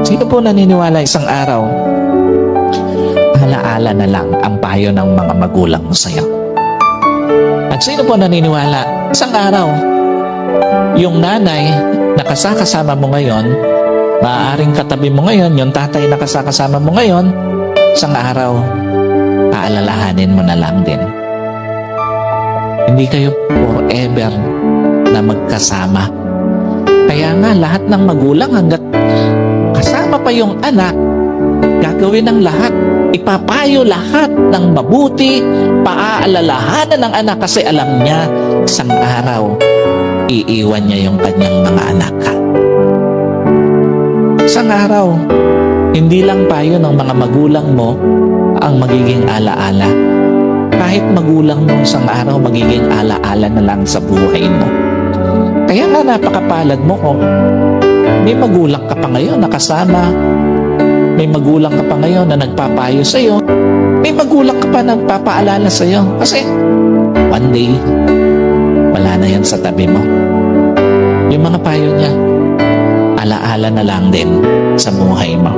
Sino po naniniwala isang araw, alaala na lang ang payo ng mga magulang mo sa'yo? At sino po naniniwala, isang araw, yung nanay na kasama mo ngayon, maaaring katabi mo ngayon, yung tatay na kasama mo ngayon, isang araw, aalalahanin mo na lang din. Hindi kayo forever na magkasama. Kaya nga, lahat ng magulang hanggat kasama pa yung anak, gagawin ng lahat. Ipapayo lahat ng mabuti, paaalalahanan ng anak kasi alam niya, isang araw, iiwan niya yung kanyang mga anak. Isang araw, hindi lang payo ng mga magulang mo ang magiging alaala. Kahit magulang mo isang araw, magiging alaala na lang sa buhay mo. Kaya nga napakapalad mo kung may magulang ka pa ngayon na kasama, may magulang ka pa ngayon na nagpapayo sa'yo, may magulang ka pa na nagpapaalala sa'yo. Kasi one day, wala na yan sa tabi mo. Yung mga payo niya, alaala na lang din sa buhay mo.